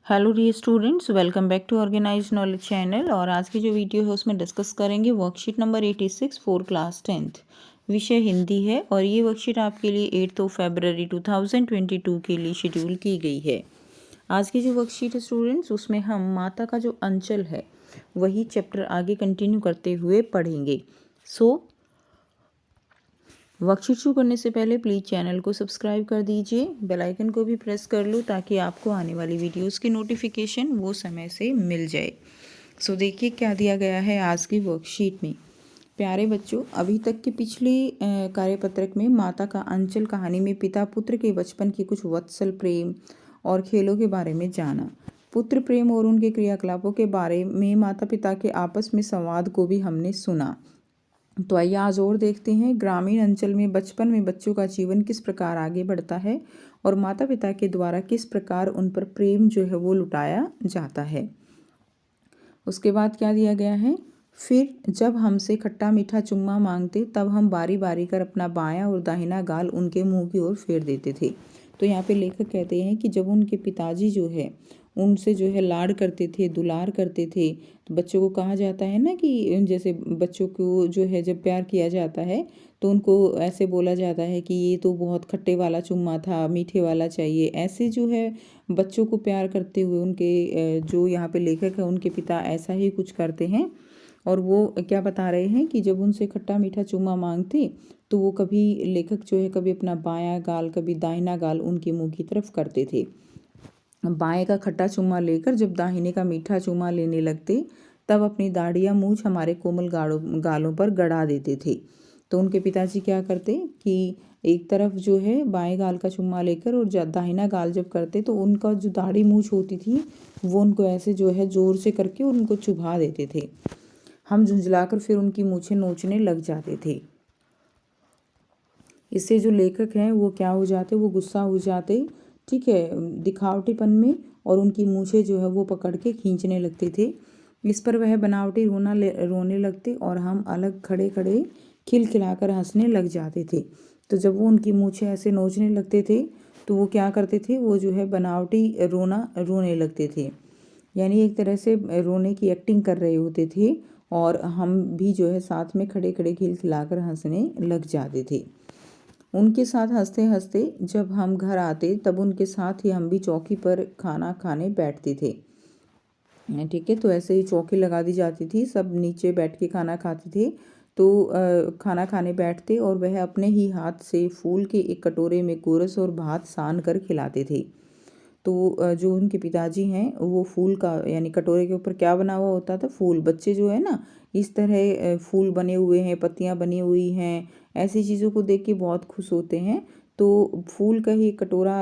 Hello dear students, welcome back to organise knowledge channel. और आज की जो वीडियो है उसमें डिस्कस करेंगे worksheet number 86 for class 10th। विषय हिंदी है और ये वर्कशीट आपके लिए 8 फरवरी 2022 के लिए शेड्यूल की गई है। आज की जो वर्कशीट है स्टूडेंट्स, उसमें हम माता का जो अंचल है वही चैप्टर आगे कंटिन्यू करते हुए पढ़ेंगे। वर्कशीट शुरू करने से पहले प्लीज़ चैनल को सब्सक्राइब कर दीजिए, बेल आइकन को भी प्रेस कर लो ताकि आपको आने वाली वीडियोस की नोटिफिकेशन वो समय से मिल जाए। देखिए क्या दिया गया है आज की वर्कशीट में। प्यारे बच्चों, अभी तक के पिछले कार्यपत्रक में माता का अंचल कहानी में पिता पुत्र के बचपन की कुछ वत्सल प्रेम और खेलों के बारे में जाना। पुत्र प्रेम और उनके क्रियाकलापों के बारे में माता पिता के आपस में संवाद को भी हमने सुना। तो आइए आज और देखते हैं ग्रामीण अंचल में बचपन में बच्चों का जीवन किस प्रकार आगे बढ़ता है और माता पिता के द्वारा किस प्रकार उन पर प्रेम जो है वो लुटाया जाता है। उसके बाद क्या दिया गया है, फिर जब हमसे खट्टा मीठा चुम्मा मांगते तब हम बारी बारी कर अपना बायां और दाहिना गाल उनके मुंह की ओर फेर देते थे। तो यहाँ पे लेखक कहते हैं कि जब उनके पिताजी जो है उनसे जो है लाड करते थे, दुलार करते थे, तो बच्चों को कहा जाता है ना कि जैसे बच्चों को जो है जब प्यार किया जाता है तो उनको ऐसे बोला जाता है कि ये तो बहुत खट्टे वाला चुम्मा था, मीठे वाला चाहिए। ऐसे जो है बच्चों को प्यार करते हुए उनके जो यहाँ पे लेखक है उनके पिता ऐसा ही कुछ करते हैं। और वो क्या बता रहे हैं कि जब उनसे खट्टा मीठा चुम्मा मांगते तो वो कभी लेखक जो है कभी अपना बायां गाल कभी दाहिना गाल उनके मुंह की तरफ करते थे। बाएं का खट्टा चुम्मा लेकर जब दाहिने का मीठा चुम्मा लेने लगते तब अपनी दाढ़ी या मूछ हमारे कोमल गालों पर गड़ा देते थे। तो उनके पिताजी क्या करते कि एक तरफ जो है बाएं गाल का चुम्मा लेकर और दाहिना गाल जब करते तो उनका जो दाढ़ी मूछ होती थी वो उनको ऐसे जो है जोर से करके उनको चुभा देते थे। हम झुंझलाकर फिर उनकी मूछें नोचने लग जाते थे। इससे जो लेखक हैं वो क्या हो जाते, वो गुस्सा हो जाते, ठीक है, दिखावटीपन में, और उनकी मूछें जो है वो पकड़ के खींचने लगते थे। इस पर वह बनावटी रोने लगते और हम अलग खड़े खड़े खिलखिलाकर हंसने लग जाते थे। तो जब वो उनकी मूछें ऐसे नोचने लगते थे तो वो क्या करते थे, वो जो है बनावटी रोने लगते थे, यानी एक तरह से रोने की एक्टिंग कर रहे होते थे और हम भी जो है साथ में खड़े खड़े खिलखिलाकर हंसने लग जाते थे। उनके साथ हंसते हंसते जब हम घर आते तब उनके साथ ही हम भी चौकी पर खाना खाने बैठते थे। ठीक है, तो ऐसे ही चौकी लगा दी जाती थी, सब नीचे बैठ के खाना खाते थे। तो खाना खाने बैठते और वह अपने ही हाथ से फूल के एक कटोरे में गोरस और भात सान कर खिलाते थे। तो जो उनके पिताजी हैं वो फूल का यानी कटोरे के ऊपर क्या बना हुआ होता था, फूल। बच्चे जो है ना इस तरह फूल बने हुए हैं, पत्तियां बनी हुई हैं, ऐसी चीज़ों को देख के बहुत खुश होते हैं। तो फूल का ही कटोरा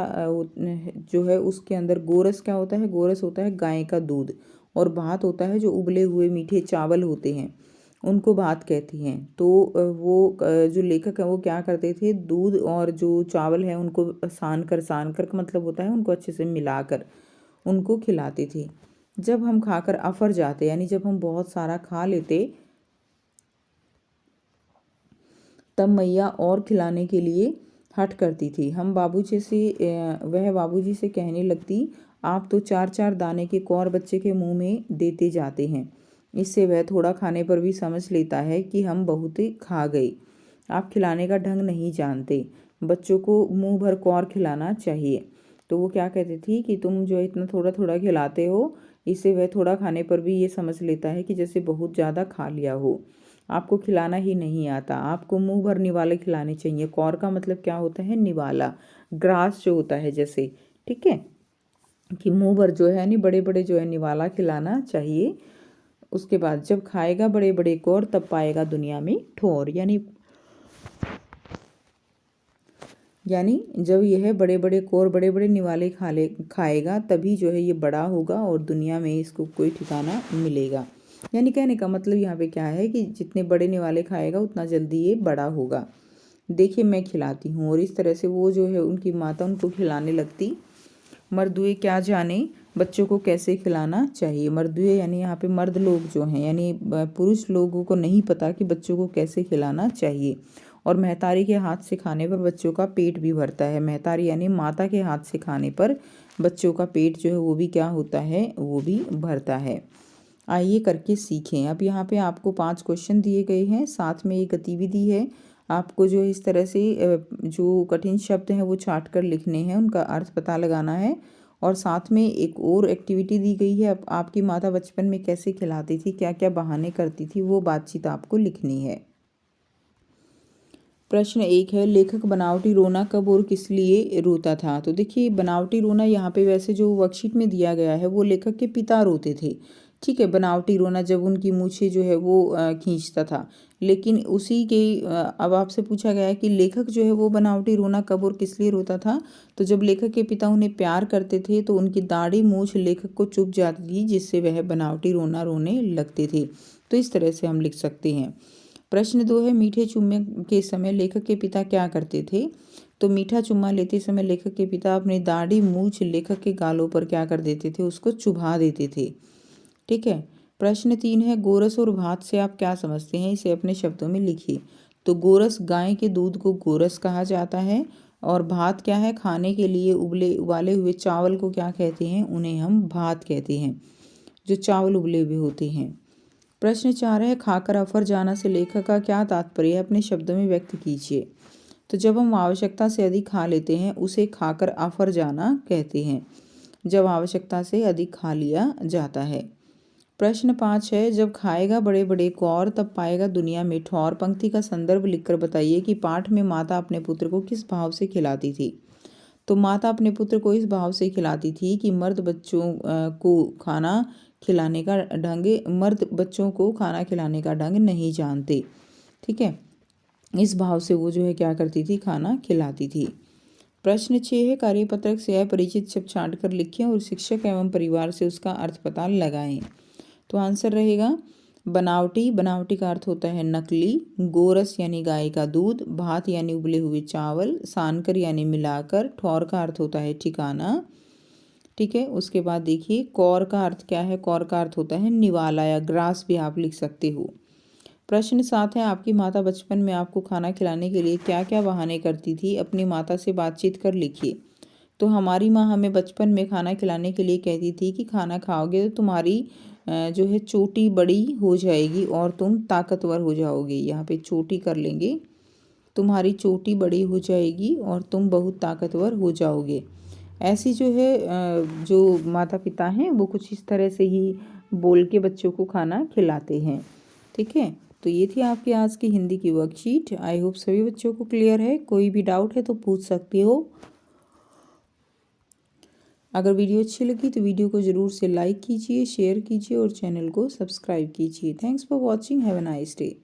जो है उसके अंदर गोरस क्या होता है, गोरस होता है गाय का दूध, और भात होता है जो उबले हुए मीठे चावल होते हैं, उनको भात कहती हैं। तो वो जो लेखक है वो क्या करते थे, दूध और जो चावल है उनको सान कर मतलब होता है उनको अच्छे से मिलाकर उनको खिलाते थे। जब हम खाकर अफर जाते यानी जब हम बहुत सारा खा लेते तब मैया और खिलाने के लिए हट करती थी। वह बाबूजी से कहने लगती, आप तो 4-4 दाने के कौर बच्चे के मुंह में देते जाते हैं। इससे वह थोड़ा खाने पर भी समझ लेता है कि हम बहुत खा गए। आप खिलाने का ढंग नहीं जानते, बच्चों को मुंह भर कौर खिलाना चाहिए। तो वो क्या कहती थी कि तुम जो इतना थोड़ा थोड़ा खिलाते हो, इससे वह थोड़ा खाने पर भी ये समझ लेता है कि जैसे बहुत ज़्यादा खा लिया हो। आपको खिलाना ही नहीं आता, आपको मुंह भर निवाले खिलाने चाहिए। कौर का मतलब क्या होता है, निवाला, ग्रास जो होता है जैसे, ठीक है, कि मुंह भर जो है नहीं बड़े बड़े जो है निवाला खिलाना चाहिए। उसके बाद जब खाएगा बड़े बड़े कौर तब पाएगा दुनिया में ठोर, यानी जब यह बड़े बड़े कौर बड़े बड़े निवाले खाएगा तभी जो है ये बड़ा होगा और दुनिया में इसको कोई ठिकाना मिलेगा। यानी कहने का मतलब यहाँ पे क्या है कि जितने बड़े निवाले खाएगा उतना जल्दी ये बड़ा होगा। देखिए मैं खिलाती हूँ, और इस तरह से वो जो है उनकी माता उनको खिलाने लगती। मर्दुए क्या जाने बच्चों को कैसे खिलाना चाहिए। मर्दुए यानी यहाँ पे मर्द लोग जो हैं, यानी पुरुष लोगों को नहीं पता कि बच्चों को कैसे खिलाना चाहिए। और महतारी के हाथ से खाने पर बच्चों का पेट भी भरता है। महतारी यानी माता के हाथ से खाने पर बच्चों का पेट जो है वो भी क्या होता है, वो भी भरता है। आइए करके सीखें। अब यहाँ पे आपको 5 क्वेश्चन दिए गए हैं, साथ में एक गतिविधि है। आपको जो इस तरह से जो कठिन शब्द हैं वो छाट कर लिखने हैं, उनका अर्थ पता लगाना है। और साथ में एक और एक्टिविटी दी गई है, अब आपकी माता बचपन में कैसे खिलाती थी, क्या क्या बहाने करती थी, वो बातचीत आपको लिखनी है। प्रश्न 1 है, लेखक बनावटी रोना कब और किस लिए रोता था। तो देखिए बनावटी रोना यहाँ पे वैसे जो वर्कशीट में दिया गया है वो लेखक के पिता रोते थे। ठीक है, बनावटी रोना जब उनकी मूछें जो है वो खींचता था। लेकिन उसी के अब आपसे पूछा गया है कि लेखक जो है वो बनावटी रोना कब और किस लिए रोता था। तो जब लेखक के पिता उन्हें प्यार करते थे तो उनकी दाढ़ी मूछ लेखक को चुभ जाती थी, जिससे वह बनावटी रोना रोने लगते थे। तो इस तरह से हम लिख सकते हैं। प्रश्न 2 है, मीठे चुम्मे के समय लेखक के पिता क्या करते थे। तो मीठा चुम्मा लेते समय लेखक के पिता अपनी दाढ़ी मूछ लेखक के गालों पर क्या कर देते थे, उसको चुभा देते थे। ठीक है। प्रश्न 3 है, गोरस और भात से आप क्या समझते हैं, इसे अपने शब्दों में लिखिए। तो गोरस गाय के दूध को गोरस कहा जाता है, और भात क्या है, खाने के लिए उबाले हुए चावल को क्या कहते हैं, उन्हें हम भात कहते हैं, जो चावल उबले हुए होते हैं। प्रश्न 4 है, खाकर अफर जाना से लेखक का क्या तात्पर्य है, अपने शब्दों में व्यक्त कीजिए। तो जब हम आवश्यकता से अधिक खा लेते हैं उसे खाकर अफर जाना कहते हैं, जब आवश्यकता से अधिक खा लिया जाता है। प्रश्न 5 है, जब खाएगा बड़े बड़े कौर तब पाएगा दुनिया में ठौर। पंक्ति का संदर्भ लिखकर बताइए कि पाठ में माता अपने पुत्र को किस भाव से खिलाती थी। तो माता अपने पुत्र को इस भाव से खिलाती थी कि मर्द बच्चों को खाना खिलाने का ढंग नहीं जानते। ठीक है, इस भाव से वो जो है क्या करती थी, खाना खिलाती थी। प्रश्न 6 है, कार्यपत्रक से अपरिचित शब्द छांट कर लिखें और शिक्षक एवं परिवार से उसका अर्थ पता लगाएं। तो आंसर रहेगा बनावटी। बनावटी का अर्थ होता है नकली। गोरस यानी गाय का दूध। भात यानी उबले हुए चावल। सानकर यानी मिलाकर। ठौर का अर्थ होता है ठिकाना। ठीक है, उसके बाद देखिए कौर का अर्थ क्या है। कौर का अर्थ होता है निवाला या ग्रास भी आप लिख सकते हो। प्रश्न 7 है, आपकी माता बचपन में आपको खाना खिलाने के लिए क्या क्या बहाने करती थी, अपनी माता से बातचीत कर लिखिए। तो हमारी माँ हमें बचपन में खाना खिलाने के लिए कहती थी कि खाना खाओगे तो तुम्हारी जो है चोटी बड़ी हो जाएगी और तुम ताकतवर हो जाओगे। यहाँ पे चोटी कर लेंगे, तुम्हारी चोटी बड़ी हो जाएगी और तुम बहुत ताकतवर हो जाओगे। ऐसी जो है जो माता पिता हैं वो कुछ इस तरह से ही बोल के बच्चों को खाना खिलाते हैं। ठीक है, तो ये थी आपकी आज की हिंदी की वर्कशीट। आई होप सभी बच्चों को क्लियर है। कोई भी डाउट है तो पूछ सकते हो। अगर वीडियो अच्छी लगी तो वीडियो को ज़रूर से लाइक कीजिए, शेयर कीजिए और चैनल को सब्सक्राइब कीजिए। Thanks for watching. Have a nice day.